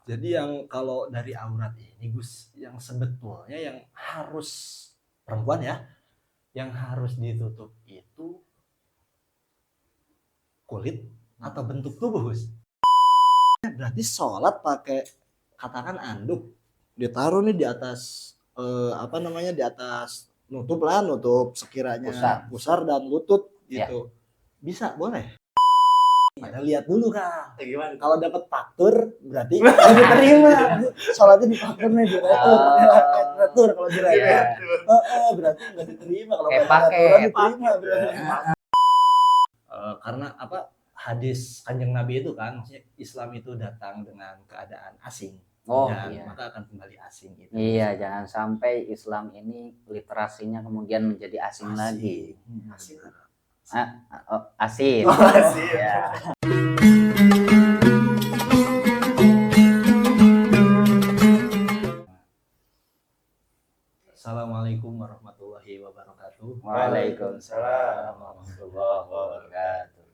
Jadi yang kalau dari aurat ini Gus, yang sebetulnya yang harus perempuan ya, yang harus ditutup itu kulit atau bentuk tubuh Gus. Berarti sholat pakai katakan anduk ditaruh nih di atas apa namanya di atas nutup sekiranya pusar dan lutut gitu. Bisa boleh. Pada lihat dulu Kak. Gimana? Kalau dapat faktur berarti diterima. Sholatnya di faktur nih diretur kalau diretur. Berarti nggak diterima kalau pakai diterima berarti. Karena apa hadis Kanjeng Nabi itu kan maksudnya Islam itu datang dengan keadaan asing. Dan maka akan kembali asing gitu. Iya, jangan sampai Islam ini literasinya kemudian menjadi asing lagi. Asin. Ya. Assalamualaikum warahmatullahi wabarakatuh. Waalaikumsalam warahmatullahi wabarakatuh.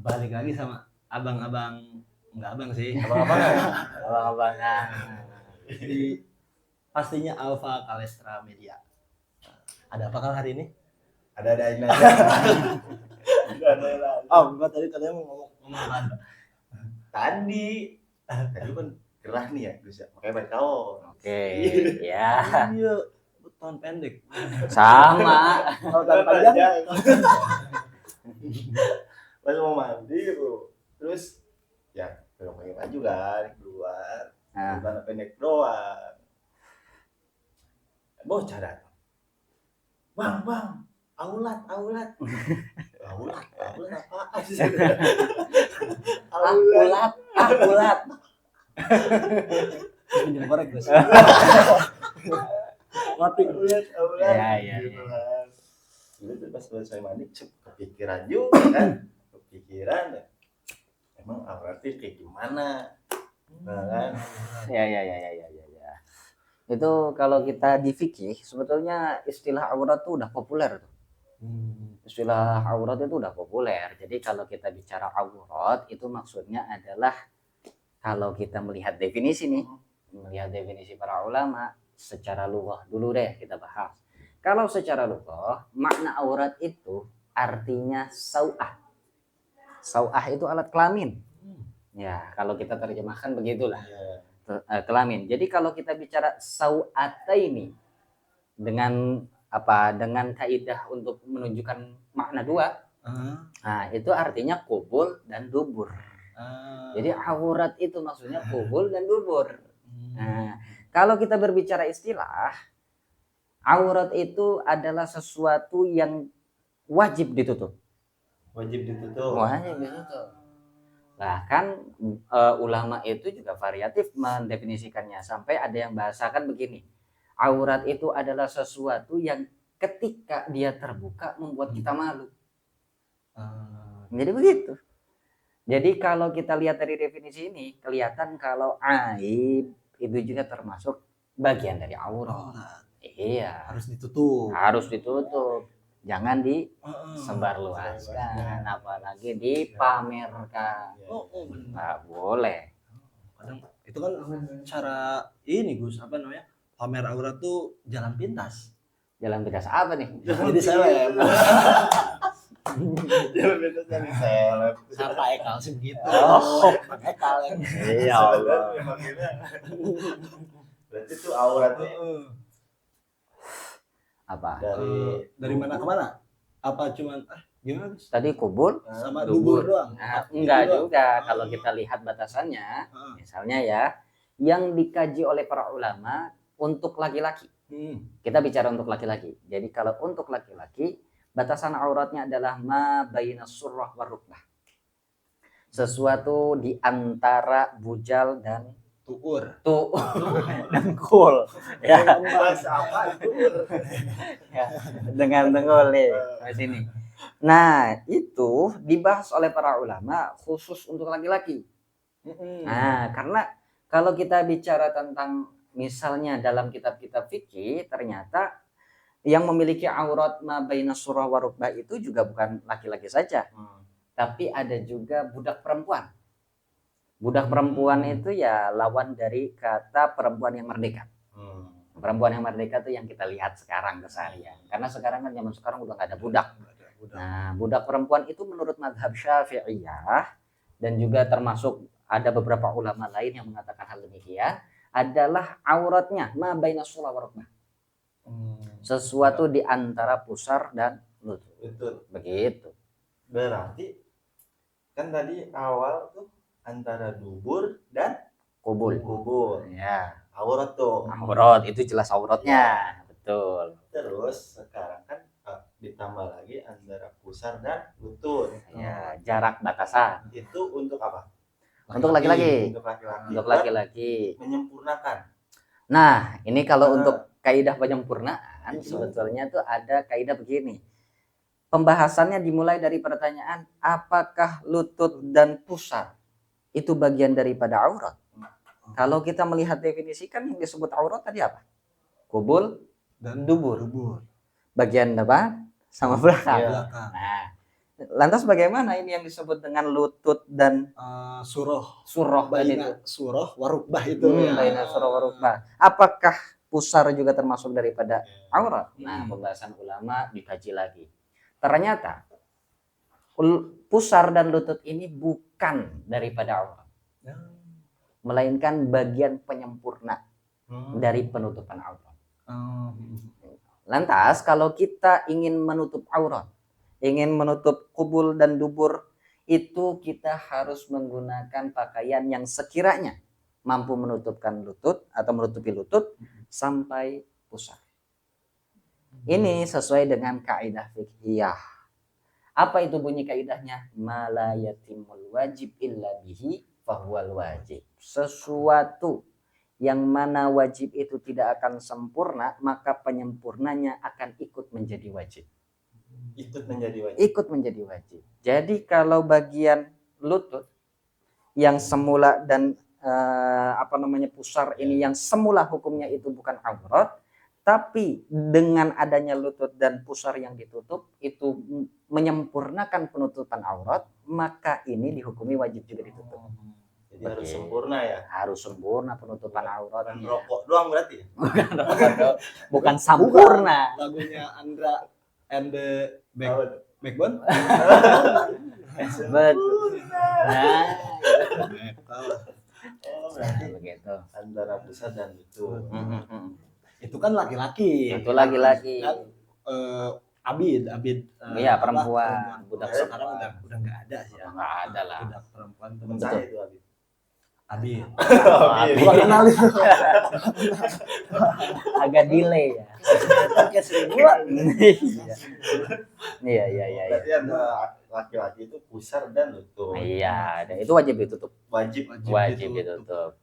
Balik lagi sama abang-abang, enggak abang sih. Abang-abangan. Di pastinya Alpha Kalestra Media. Ada apa kali hari ini? Ada ini aja. Bukan tadi katanya mau ngomong apa? Tadi kan gerah nih ya, Gus ya. Pakai baju kaos. Oke, ya. Iya, tahun pendek. Sama. Kalau tahun panjang. Pas mau mandi tuh. Terus ya belum pakai baju kan keluar. Celana pendek doang. Bocah datang. Bang, aulat. Aulat apa sih? Akulat. Pinjam korek Gus. Mati aulat. Ya. Gitu kan. Itu pas selesai mandi kepikiran juga kan. Kepikiran emang auratnya kayak gimana? Nah, kan? Ya. Itu kalau kita di fikih sebetulnya istilah aurat itu udah populer tuh. Istilah aurat itu udah populer. Jadi kalau kita bicara aurat itu maksudnya adalah kalau kita melihat definisi nih, melihat definisi para ulama secara lughah dulu deh kita bahas. Kalau secara lughah makna aurat itu artinya sau'ah. Sau'ah itu alat kelamin. Ya, kalau kita terjemahkan begitulah. Kelamin. Jadi kalau kita bicara sau'ataini dengan dengan kaidah untuk menunjukkan makna dua. Nah, itu artinya kubul dan dubur. Jadi aurat itu maksudnya kubul dan dubur. Nah, kalau kita berbicara istilah, aurat itu adalah sesuatu yang wajib ditutup. Bahkan ulama itu juga variatif mendefinisikannya sampai ada yang bahasakan begini. Aurat itu adalah sesuatu yang ketika dia terbuka membuat kita malu. Jadi begitu. Jadi kalau kita lihat dari definisi ini kelihatan kalau aib itu juga termasuk bagian dari aurat. Iya. Harus ditutup. Jangan disebarluaskan, apalagi dipamerkan. Nggak boleh. Kadang itu kan cara ini Gus, apa namanya? Pamer aurat tuh jalan pintas. Jalan pintas apa nih? Jadi seleb. Jalan pintas jadi seleb. Sapa Ekal sih begitu. Ekal yang. Iya Allah. Berarti tuh auratnya Apa? Dari mana ke mana? Apa cuman gimana Gus? Tadi kubur sama dubur doang? Enggak juga. Kalau kita lihat batasannya, misalnya ya, yang dikaji oleh para ulama untuk laki-laki. Kita bicara untuk laki-laki. Jadi kalau untuk laki-laki, batasan auratnya adalah ma bainas surrah warukbah. Sesuatu di antara bujal dan dengkul. Ya. Dengan dengkul nih di sini. Nah, itu dibahas oleh para ulama khusus untuk laki-laki. Nah, karena kalau kita bicara tentang misalnya dalam kitab-kitab fikih, ternyata yang memiliki aurat ma bainas surrah warukbah itu juga bukan laki-laki saja. Tapi ada juga budak perempuan. Budak perempuan itu ya lawan dari kata perempuan yang merdeka. Perempuan yang merdeka itu yang kita lihat sekarang keseharian. Karena sekarang kan zaman sekarang udah nggak ada budak. Nah, budak perempuan itu menurut mazhab Syafi'iyah dan juga termasuk ada beberapa ulama lain yang mengatakan hal demikian adalah auratnya ma baina shula wa rukbah. Sesuatu di antara pusar dan lutut. Betul. Begitu. Berarti kan tadi awal tuh antara dubur dan Kubul. kubur. Ya. Aurat tuh. Aurat itu jelas auratnya. Betul. Terus sekarang kan ditambah lagi antara pusar dan lutut. Ya, jarak batasan. Itu untuk apa? Untuk laki-laki. Untuk laki-laki. Untuk laki-laki. Menyempurnakan. Nah, ini kalau Nah. untuk kaidah penyempurnaan sebetulnya tuh ada kaidah begini. Pembahasannya dimulai dari pertanyaan apakah lutut dan pusar itu bagian daripada aurat? Kalau kita melihat definisi kan yang disebut aurat tadi apa? Kubul Dan dubur. Bagian depan sama belakang. belakang. Nah, lantas bagaimana ini yang disebut dengan lutut dan Surah surah tadi itu? baina surah warukbah itu ya. Baina surah wa rukbah. Apakah pusar juga termasuk daripada aurat? Nah, pembahasan ulama dikaji lagi. Ternyata pusar dan lutut ini bukan daripada aurat, melainkan bagian penyempurna dari penutupan aurat. Lantas kalau kita ingin menutup aurat, ingin menutup kubul dan dubur, itu kita harus menggunakan pakaian yang sekiranya mampu menutupkan lutut atau menutupi lutut sampai pusar. Ini sesuai dengan kaidah fiqhiyah. Apa itu bunyi kaidahnya? Ma la yatimul wajib illa bihi fahuwal wajib. Sesuatu yang mana wajib itu tidak akan sempurna, maka penyempurnanya akan ikut menjadi wajib. Ikut menjadi wajib. Ikut menjadi wajib. Jadi kalau bagian lutut yang semula dan pusar ini yang semula hukumnya itu bukan aurat, tapi dengan adanya lutut dan pusar yang ditutup itu menyempurnakan penutupan aurat, maka ini dihukumi wajib juga ditutup. Jadi harus sempurna ya. Harus sempurna penutupan aurat. Bukan rokok doang berarti. Bukan sempurna. Lagunya Andra and the Backbone. Betul. Nah, Berarti begitu. antara pusat dan lutut. Itu kan laki-laki. Itu laki-laki. Dan, Abid. Iya, perempuan. Budak sekarang udah nggak ada sih ya. Nggak ada lah. Budak perempuan Temen tuh. saya itu Abid. Abid. Gua kenal itu. Agak delay ya. Kayak seribuan. Iya. Berarti antara laki-laki itu pusar dan lutut. Iya, dan itu wajib ditutup. Wajib. Wajib ditutup.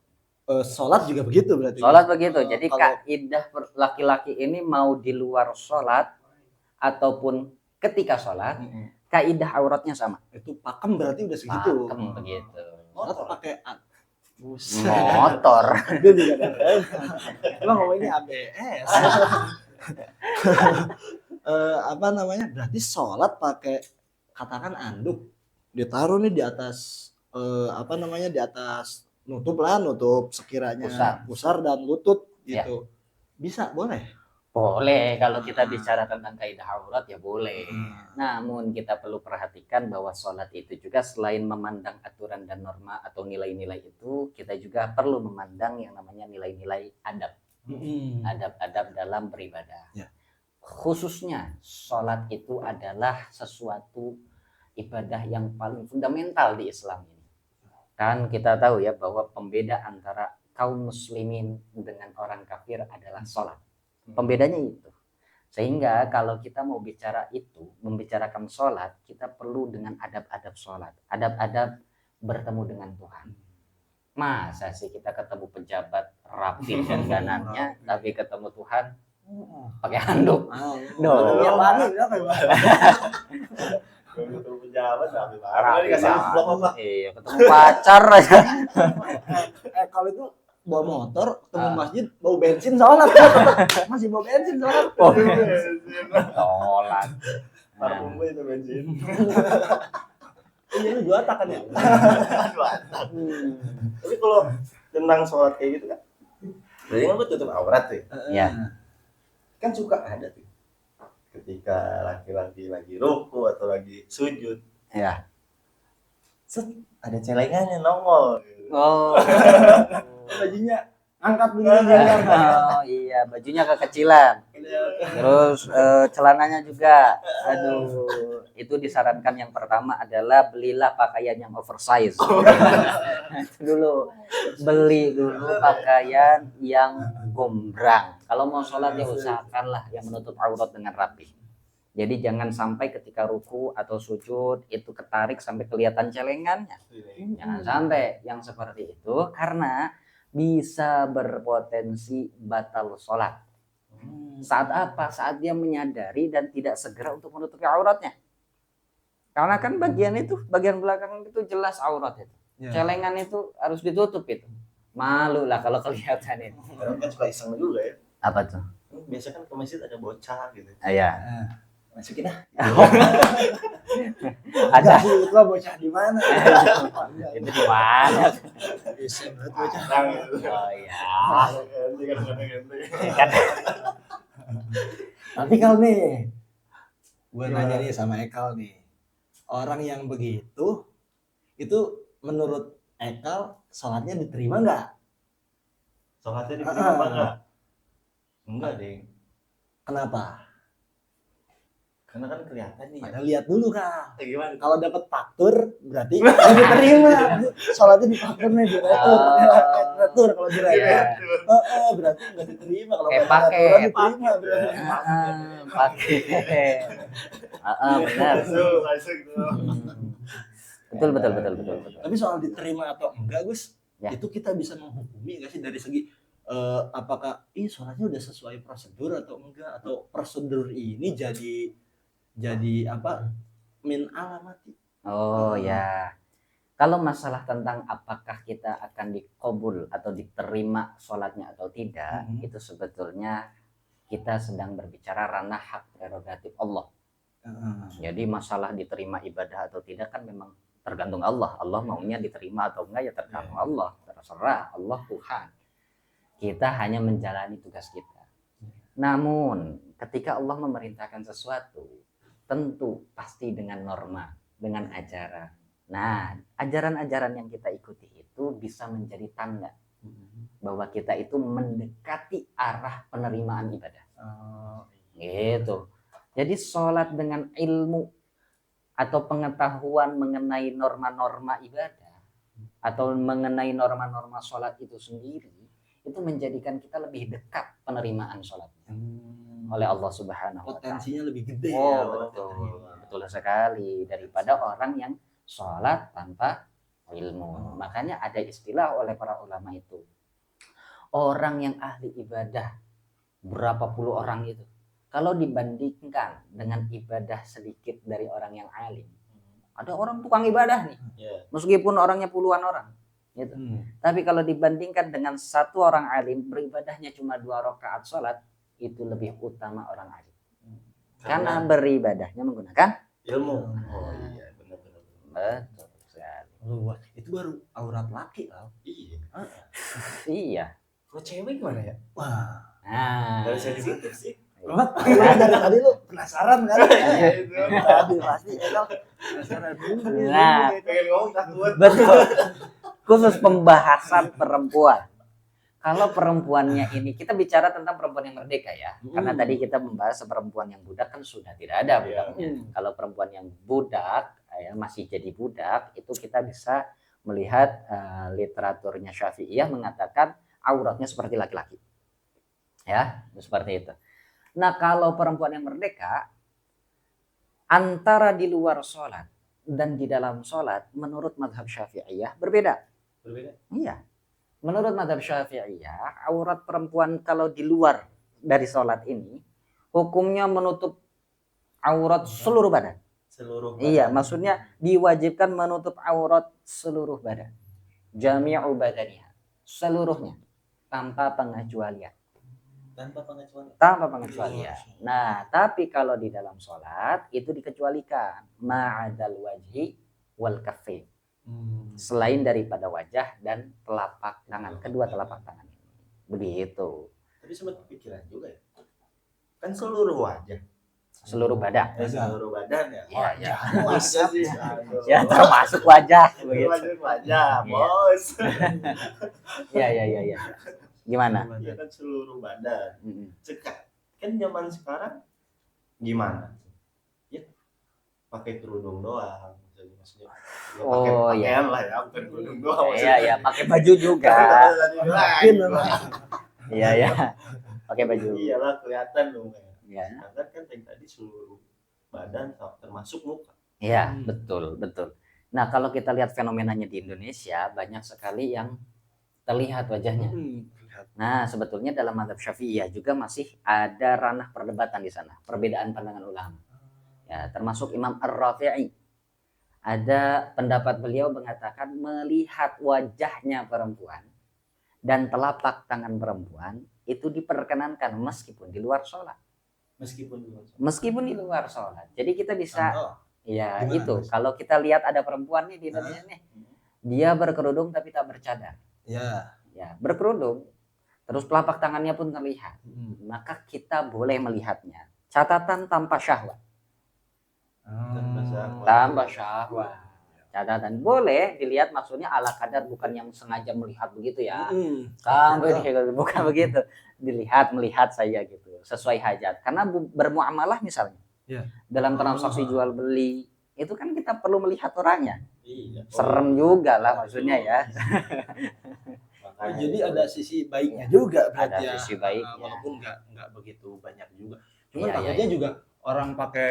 Sholat juga begitu berarti. Sholat begitu. Jadi Kalau- kaidah laki-laki ini mau di luar sholat ataupun ketika sholat, kaidah auratnya sama. Itu pakem berarti udah segitu. Pakem begitu. Sholat pakai buset. Motor. Dia juga ada. Emang ngomongnya ABS. Berarti sholat pakai katakan anduk ditaruh nih di atas di atas nutup sekiranya pusar dan lutut gitu. Bisa boleh. Boleh kalau kita bicara tentang kaidah aurat ya boleh. Namun kita perlu perhatikan bahwa sholat itu juga selain memandang aturan dan norma atau nilai-nilai itu, kita juga perlu memandang yang namanya nilai-nilai adab. Adab-adab dalam beribadah. Ya. Khususnya sholat itu adalah sesuatu ibadah yang paling fundamental di Islam ini. Kan kita tahu ya bahwa pembeda antara kaum muslimin dengan orang kafir adalah sholat. Pembedanya itu. Sehingga kalau kita mau bicara itu, membicarakan sholat, kita perlu dengan adab-adab sholat. Adab-adab bertemu dengan Tuhan. Masa sih kita ketemu pejabat rapi dan danannya, tapi ketemu Tuhan pakai handuk? Ya mana Ketemu pejabat tapi marah. Dikasih amplop apa? Iya, ketemu pacar aja. kalau itu bawa motor ketemu masjid bau bensin sholat. Masih bau bensin sholat. Sholat. Parfum itu bensin. Iya lu dua tak kan ya. Tapi kalau tentang sholat kayak gitu kan, berarti kan gue tutup aurat tuh. Ya. Kan suka ada tuh. Ketika laki-laki lagi ruku atau lagi sujud, Ya. set, ada celengannya nongol. Oh. Bajunya angkat dulu Oh iya, bajunya kekecilan. Terus celananya juga. Aduh, itu disarankan yang pertama adalah belilah pakaian yang oversize. Itu dulu. Beli dulu pakaian yang gombrang. Kalau mau sholat ya usahakanlah yang menutup aurat dengan rapi. Jadi jangan sampai ketika ruku atau sujud itu ketarik sampai kelihatan celengannya. Jangan sampai yang seperti itu karena bisa berpotensi batal sholat. Saat apa? Saat dia menyadari dan tidak segera untuk menutupi auratnya. Karena kan bagian belakang itu jelas aurat itu. Celengan itu harus ditutup itu. Malu lah kalau kelihatan itu. Orang kan suka iseng juga ya. Apa tuh? Biasa kan ke masjid ada bocah gitu. Iya. Masukin ah. Ada. Itu lah bocah di mana? Itu di mana? Iseng banget bocah. Oh iya. Kan. Tapi kalau nih, gue nanya nih sama Ekal nih, orang yang begitu, itu menurut Ekal sholatnya diterima nggak? Sholatnya diterima apa enggak? Enggak, deh. Kenapa? Karena kan kelihatan nih. Padahal lihat dulu Kak. Gimana? Kalau dapat faktur berarti diterima. Sholatnya di faktur nih di retur. Kalau di retur, berarti nggak diterima. Kalau Pakai diterima berarti. Pakai. Benar. Betul. Tapi soal diterima atau enggak Gus, Ya. itu kita bisa menghukumi nggak sih dari segi apakah sholatnya udah sesuai prosedur atau enggak, atau prosedur ini jadi apa min alamati. Oh ya. Kalau masalah tentang apakah kita akan dikabul atau diterima sholatnya atau tidak, itu sebetulnya kita sedang berbicara ranah hak prerogatif Allah. Jadi masalah diterima ibadah atau tidak kan memang tergantung Allah. Allah maunya diterima atau enggak ya tergantung Allah. Terserah Allah Tuhan. Kita hanya menjalani tugas kita. Namun ketika Allah memerintahkan sesuatu, tentu pasti dengan norma, dengan ajaran. Nah, ajaran-ajaran yang kita ikuti itu bisa menjadi tanda bahwa kita itu mendekati arah penerimaan ibadah. Gitu. Jadi sholat dengan ilmu atau pengetahuan mengenai norma-norma ibadah atau mengenai norma-norma sholat itu sendiri, itu menjadikan kita lebih dekat penerimaan sholatnya oleh Allah Subhanahu wa Ta'ala. Potensinya lebih gede. Oh, betul sekali daripada orang yang sholat tanpa ilmu. Makanya ada istilah oleh para ulama itu, orang yang ahli ibadah berapa puluh orang itu, kalau dibandingkan dengan ibadah sedikit dari orang yang alim, ada orang tukang ibadah nih, meskipun orangnya puluhan orang gitu. Tapi kalau dibandingkan dengan satu orang alim beribadahnya cuma 2 rakaat sholat, itu lebih utama orang alim. Karena beribadahnya menggunakan ilmu. Oh iya, benar. Betul sekali. Itu baru aurat laki lah. Iya. Iya. Kalau cewek gimana ya? Wah. Nah, Dari sensitif sih. Dari tadi lu penasaran kan? Iya, itu. Tadi pasti Ekal penasaran dulu. Nah, Pengen ngomong takut. betul. Khusus pembahasan perempuan. Kalau perempuannya ini, kita bicara tentang perempuan yang merdeka ya. Karena tadi kita membahas perempuan yang budak kan sudah tidak ada budaknya. Kalau perempuan yang budak, ya, masih jadi budak, itu kita bisa melihat literaturnya Syafi'iyah mengatakan auratnya seperti laki-laki. Ya, seperti itu. Nah, kalau perempuan yang merdeka, antara di luar sholat dan di dalam sholat, menurut mazhab Syafi'iyah berbeda. Berbeda? Iya. Menurut mazhab Syafi'iyah, aurat perempuan kalau di luar dari sholat ini, hukumnya menutup aurat seluruh badan. Seluruh badan. Iya, maksudnya diwajibkan menutup aurat seluruh badan. Jami'u badaniha. Seluruhnya. Tanpa pengecualian. Tanpa pengecualian. Nah, tapi kalau di dalam sholat itu dikecualikan. Ma'adal wajhi wal kaffain. Selain daripada wajah dan telapak tangan, kedua telapak tangan ini. Begitu. Tapi sempat kepikiran juga ya. Kan seluruh wajah. Seluruh badan. Seluruh badan ya. Iya, iya. Masa sih? Aduh. Ya termasuk wajah begitu. Wajah, Iya. bos. Iya. Gimana? Iya kan seluruh badan. Mm-mm. Kan zaman sekarang gimana? Ya pakai kerudung doang. Maksudnya ya pakai Oh, pakaian lah ya, bukan kerudung doang. Iya, pakai baju juga. Makin Iya. Pakai baju. Iyalah kelihatan dong. Iya. Sedangkan kan yang tadi seluruh badan termasuk muka. Iya, betul. Nah, kalau kita lihat fenomenanya di Indonesia, banyak sekali yang terlihat wajahnya. Nah, sebetulnya dalam mazhab Syafi'iyah juga masih ada ranah perdebatan di sana, perbedaan pandangan ulama. Ya, termasuk Imam Ar-Rafi'i. Ada pendapat beliau mengatakan melihat wajahnya perempuan dan telapak tangan perempuan itu diperkenankan meskipun di luar sholat. Meskipun di luar sholat. Jadi kita bisa, ya Gimana, itu. Mas? Kalau kita lihat ada perempuan nih di Indonesia nih, dia berkerudung tapi tak bercadar. Ya. Ya, berkerudung. Terus telapak tangannya pun terlihat. Maka kita boleh melihatnya. Catatan tanpa syahwat. Tanpa syahwat. Catatan boleh dilihat, maksudnya ala kadar, bukan yang sengaja melihat begitu ya. Sampai bukan begitu. Melihat saja gitu, sesuai hajat. Karena bermuamalah misalnya. Ya. Dalam transaksi jual beli itu kan kita perlu melihat orangnya. Iya. Serem juga lah maksudnya ya. Makanya Jadi itu. ada sisi baiknya juga berarti Ada ya. sisi baiknya. Walaupun nggak begitu banyak juga. Cuman Iya, takutnya iya. juga orang pakai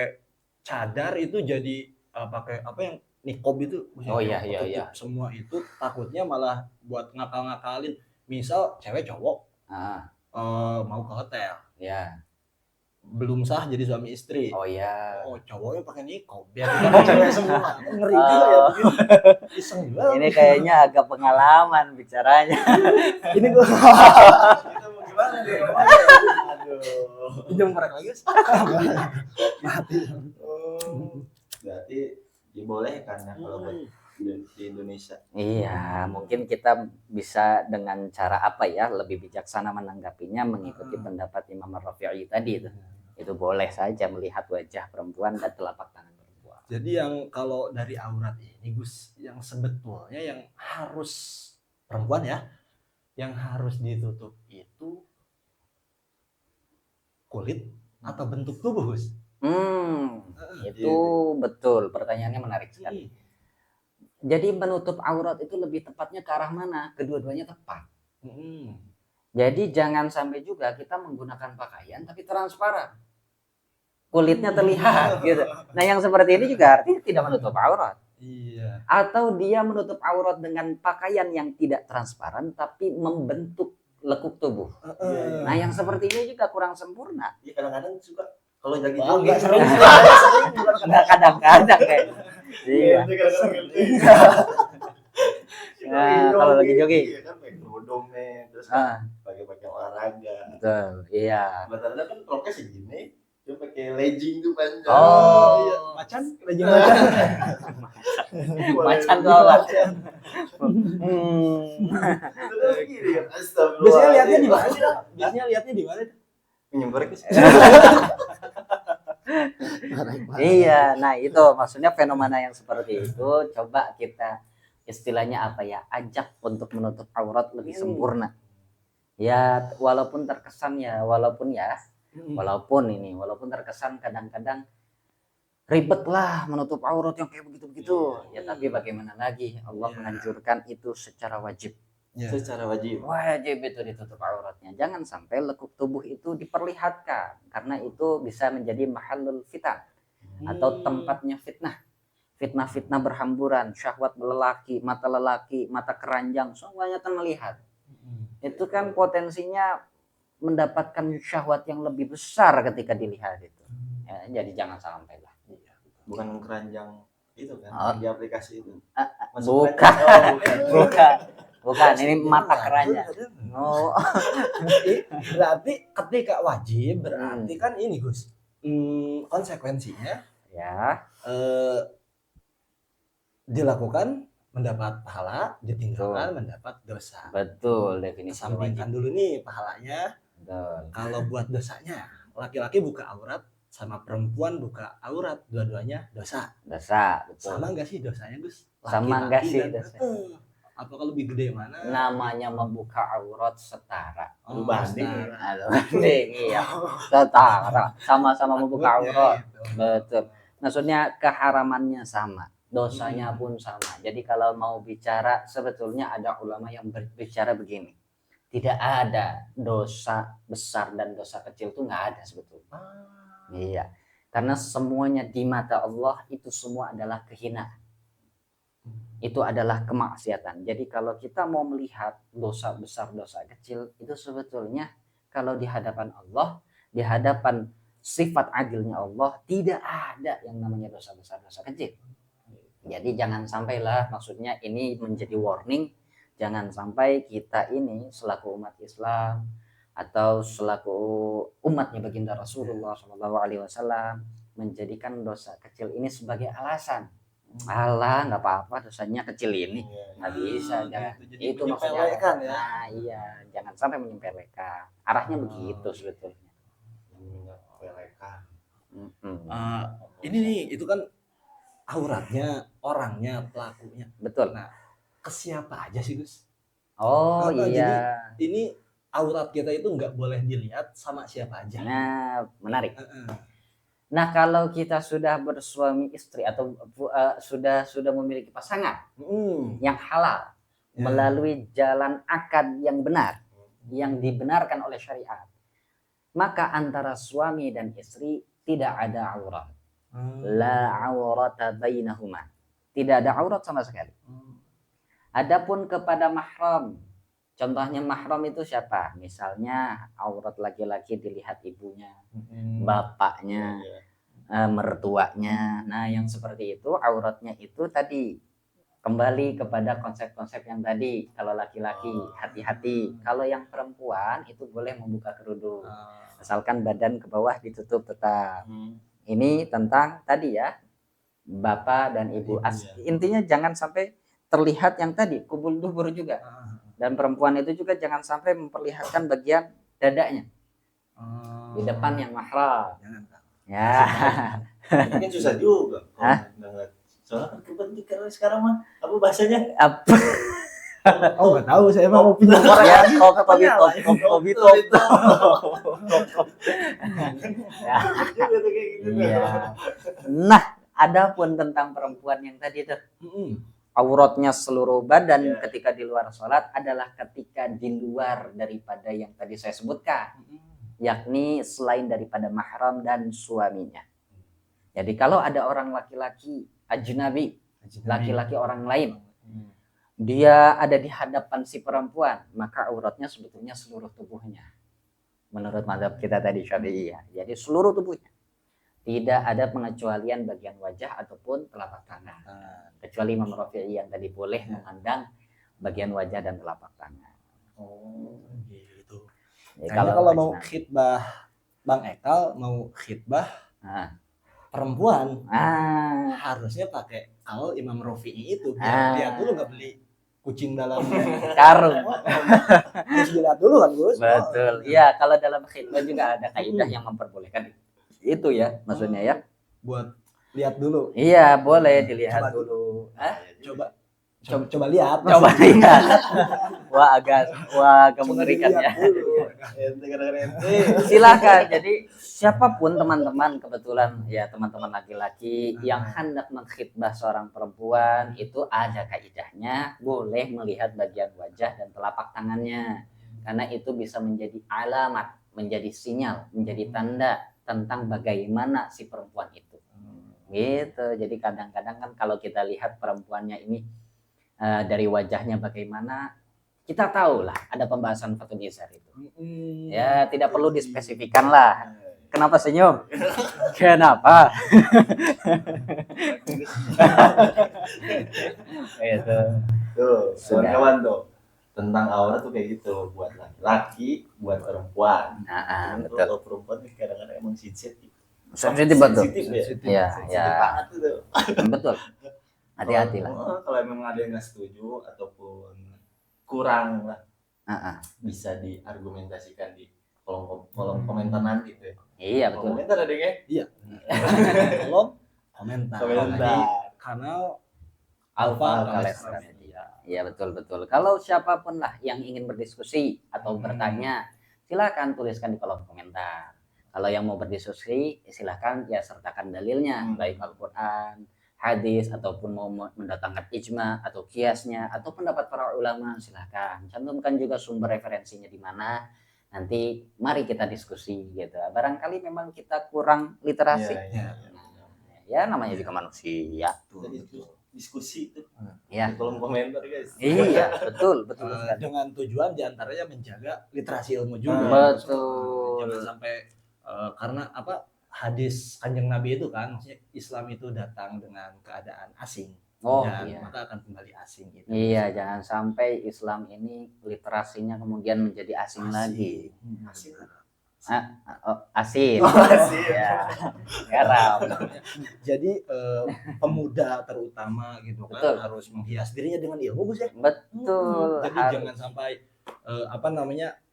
cadar itu jadi pakai apa yang nikob itu. Oh, iya. ketutup semua itu takutnya malah buat ngakal-ngakalin. Misal cewek cowok Ah, mau ke hotel, ya. belum sah jadi suami istri. Oh ya. Oh, cowoknya pakai nikob biar kita cewek semua. Ngeri juga ya Oh. begitu. Iseng juga. Ini kayaknya agak pengalaman bicaranya. Ini gua Kita mau gimana nih? Aduh. pinjam korek lagi. Mati. Oh, berarti dibolehkan ya kalau buat di Indonesia. Iya, mungkin kita bisa dengan cara apa ya, lebih bijaksana menanggapinya, mengikuti pendapat Imam Ar-Rafi'i tadi itu. Itu boleh saja melihat wajah perempuan dan telapak tangan perempuan. Jadi yang kalau dari aurat ini Gus, yang sebetulnya yang harus perempuan ya, yang harus ditutup itu kulit atau bentuk tubuh Gus? Itu betul, pertanyaannya menarik sekali. Jadi menutup aurat itu lebih tepatnya ke arah mana? Kedua-duanya tepat. Jadi jangan sampai juga kita menggunakan pakaian tapi transparan. Kulitnya terlihat gitu. Nah, yang seperti ini juga artinya tidak menutup aurat. Iya. Atau dia menutup aurat dengan pakaian yang tidak transparan tapi membentuk lekuk tubuh. Nah, yang seperti ini juga kurang sempurna. Iya kadang-kadang suka kalau lagi Wah, jogging nggak sering. Kadang-kadang kayak. Iya. Nah, kalau lagi jogging. Iya kan pakai kerudung nih, terus Ah, pakai olahraga. betul. Iya. Rata-rata kan roknya segini, dia pakai legging tuh panjang. Oh. Iya. Macan, rajin macan. Macan tuh apa? Itu kan begini kan, astagfirullah. Biasanya lihatnya di mana sih? Dok? Biasanya lihatnya di mana tuh? Minum korek sih. Iya, nah itu maksudnya fenomena yang seperti itu coba kita istilahnya apa ya, ajak untuk menutup aurat lebih sempurna. Ya walaupun terkesan ya, walaupun terkesan kadang-kadang ribet lah menutup aurat yang kayak begitu-begitu. Ya tapi bagaimana lagi, Allah menganjurkan itu secara wajib. Secara wajib. Wajib itu ditutup auratnya. Jangan sampai lekuk tubuh itu diperlihatkan karena itu bisa menjadi mahallul fitan atau tempatnya fitnah. Fitnah-fitnah berhamburan, syahwat lelaki, mata keranjang, semuanya kan melihat. Itu kan potensinya mendapatkan syahwat yang lebih besar ketika dilihat itu. Ya, jadi jangan sampai lah. Bukan keranjang itu kan, Oh. di aplikasi itu. Bukan. keranjang. Oh, bukan. Bukan, ini mata keranjang. Oh, Berarti ketika wajib berarti kan ini Gus. Konsekuensinya ya. dilakukan mendapat pahala, ditinggalkan mendapat dosa. Betul, definisi wajib. Kesampingkan dulu nih pahalanya. Betul. Kalau buat dosanya, laki-laki buka aurat sama perempuan buka aurat, dua-duanya dosa. Dosa, betul. Sama nggak sih dosanya, Gus? Sama nggak sih dan dosa? apakah lebih gede mana? Namanya membuka aurat setara. Oh, banding. setara. Banding, iya. Setara, sama-sama membuka Takutnya aurat. gitu. Betul. Maksudnya keharamannya sama, dosanya pun sama. Jadi kalau mau bicara, sebetulnya ada ulama yang berbicara begini. Tidak ada dosa besar dan dosa kecil, itu nggak ada sebetulnya. Iya. Karena semuanya di mata Allah itu semua adalah kehinaan. Itu adalah kemaksiatan. Jadi kalau kita mau melihat dosa besar, dosa kecil, itu sebetulnya kalau di hadapan Allah, di hadapan sifat adilnya Allah, tidak ada yang namanya dosa besar, dosa kecil. Jadi jangan sampailah, maksudnya ini menjadi warning, jangan sampai kita ini selaku umat Islam atau selaku umatnya baginda Rasulullah SAW menjadikan dosa kecil ini sebagai alasan. Alah, nggak apa-apa dosanya kecil ini, nggak bisa. Jangan. Gitu. Jadi Itu maksudnya. menyepelekan ya. Nah, iya, jangan sampai menyepelekan. Arahnya begitu sebetulnya. Menyepelekan. Ini nih, itu kan auratnya, orangnya, pelakunya. Betul. Nah, ke siapa aja sih, Gus? Oh Apa, iya. Ini aurat kita itu nggak boleh dilihat sama siapa aja. Nah, menarik. Nah, kalau kita sudah bersuami istri atau sudah memiliki pasangan yang halal melalui jalan akad yang benar, yang dibenarkan oleh syariat, maka antara suami dan istri tidak ada aurat. La aurata bainahuma. Tidak ada aurat sama sekali. Adapun kepada mahram, contohnya mahram itu siapa? Misalnya aurat laki-laki dilihat ibunya, bapaknya, mertuanya. Nah, yang seperti itu auratnya itu tadi kembali kepada konsep-konsep yang tadi. Kalau laki-laki hati-hati, kalau yang perempuan itu boleh membuka kerudung, asalkan badan ke bawah ditutup tetap. Ini tentang tadi ya, bapak dan ibu. Intinya jangan sampai terlihat yang tadi kubul dubur juga. Dan perempuan itu juga jangan sampai memperlihatkan bagian dadanya di depan yang mahram. Ya. Mungkin susah juga. Soalnya kan kebanyakan sekarang mah apa bahasanya? Apa? Oh, nggak tahu, saya mau pinjam Ya, kopi top. Ya. Iya. Nah, adapun tentang perempuan yang tadi itu auratnya seluruh badan ketika di luar sholat adalah ketika di luar daripada yang tadi saya sebutkan, yakni selain daripada mahram dan suaminya. Jadi kalau ada orang laki-laki ajnabi, laki-laki orang lain, dia ada di hadapan si perempuan, maka auratnya sebetulnya seluruh tubuhnya. Menurut mazhab kita tadi Syafi'iyah. Jadi seluruh tubuhnya. Tidak ada pengecualian bagian wajah ataupun telapak tangan. Kecuali Imam Rafi'i yang tadi boleh memandang bagian wajah dan telapak tangan. Oh, gitu. Jadi Kayaknya kalau mau khitbah, Bang Ekal mau khitbah perempuan, harusnya pakai kalau Imam Rafi'i itu biar lihat dulu, nggak beli kucing dalam karung. Harus dilihat dulu kan, Gus. Betul. Iya, kalau dalam khitbah juga ada kaidah yang memperbolehkan itu ya, maksudnya ya. Buat lihat dulu. Iya, boleh dilihat dulu. Coba lihat. Coba lihat. Wah, agak mengerikan ya. Silakan. Jadi siapapun teman-teman, kebetulan ya teman-teman laki-laki yang hendak mengkhitbah seorang perempuan, itu ada kaidahnya, boleh melihat bagian wajah dan telapak tangannya. Karena itu bisa menjadi alamat, menjadi sinyal, menjadi tanda tentang bagaimana si perempuan itu. Gitu. Jadi kadang-kadang kan kalau kita lihat perempuannya ini dari wajahnya bagaimana, kita tahu lah ada pembahasan Fathul Hizar itu. Ya, tidak perlu dispesifikan lah. Kenapa senyum? Kenapa? Itu. Tuh, kawan-kawan tuh. Tentang aurat tuh kayak gitu, buat laki-laki, buat perempuan. Betul. Kalau perempuan kadang-kadang emang sensitif. Sensitif betul. Sensitif ya. Iya, ya. Sensitif banget tuh. Betul. Hati-hati lah. Kalau memang ada yang nggak setuju ataupun kurang lah, bisa diargumentasikan di kolom komentar nanti tuh ya. Iya Kolom betul. komentar ada ya? Iya. Kolom komentar. Komentar. Di kanal Alfa Kalestra Media. Iya betul. Kalau siapapun lah yang ingin berdiskusi atau bertanya, silakan tuliskan di kolom komentar. Kalau yang mau berdiskusi, silakan ya sertakan dalilnya, baik Al-Quran, hadis, ataupun mau mendatangkan ijma atau kiasnya, atau pendapat para ulama, silakan. Cantumkan juga sumber referensinya di mana. Nanti mari kita diskusi gitu. Barangkali memang kita kurang literasi. Ya namanya juga manusia. Diskusi itu Ya. di kolom komentar guys. Iya, betul sekali. dengan tujuan diantaranya menjaga literasi ilmu juga. Betul. Jangan sampai karena apa hadis Kanjeng Nabi itu kan maksudnya Islam itu datang dengan keadaan asing dan Iya. maka akan kembali asing gitu. Iya, jangan sampai Islam ini literasinya kemudian menjadi asing lagi. Asing. Asin. Asin. Ya. Garam. Jadi pemuda terutama gitu kan Betul. harus menghias dirinya dengan ilmu Gus ya. Betul. Jadi jangan sampai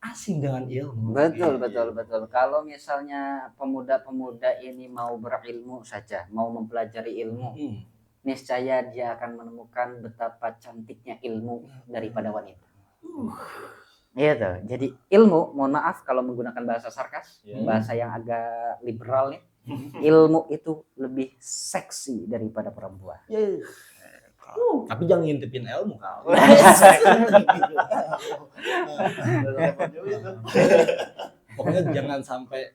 asing dengan ilmu. Betul. Kalau misalnya pemuda-pemuda ini mau berilmu saja, mau mempelajari ilmu, niscaya dia akan menemukan betapa cantiknya ilmu daripada wanita. Iya tuh. Jadi ilmu, mohon maaf kalau menggunakan bahasa sarkas, bahasa yang agak liberal nih. Ilmu itu lebih seksi daripada perempuan. Tapi jangan ngintipin ilmu kau. Pokoknya jangan sampai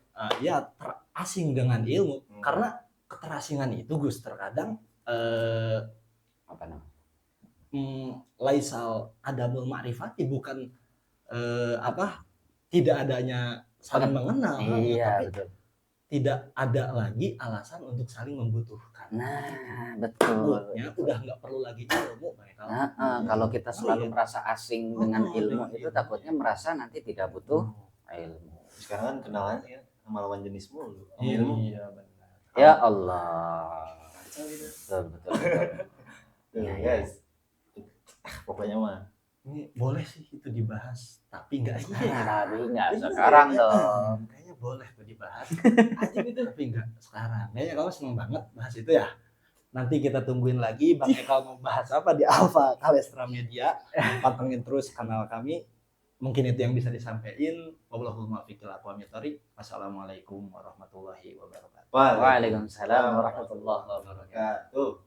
terasing dengan ilmu karena keterasingan itu Gus terkadang Apa namanya? Laisal adamul ma'rifati bukan tidak adanya saling mengenal, Iya, tapi betul. tidak ada lagi alasan untuk saling membutuhkan. Nah, betul. Ya, udah nggak perlu lagi ilmu mereka. Kalau kita selalu merasa asing dengan ilmu itu takutnya merasa nanti tidak butuh ilmu. Sekarang kan kenalan ya sama lawan jenis mulu. Iya benar. Ya Allah. Betul. Tuh, guys. Pokoknya mah Ini boleh sih itu dibahas, tapi nggak Tapi nggak sekarang dong. Kayaknya boleh tuh dibahas. Aja gitu, tapi nggak sekarang. Kayaknya kamu seneng banget bahas itu ya. Nanti kita tungguin lagi Bang Ekal mau bahas apa di Alfa Kalestra Media. Pantengin terus kanal kami. Mungkin itu yang bisa disampaikan. Wallahul muwaffiq ila aqwamit thoriq. Wassalamualaikum warahmatullahi wabarakatuh. Waalaikumsalam warahmatullahi wabarakatuh. Tuh.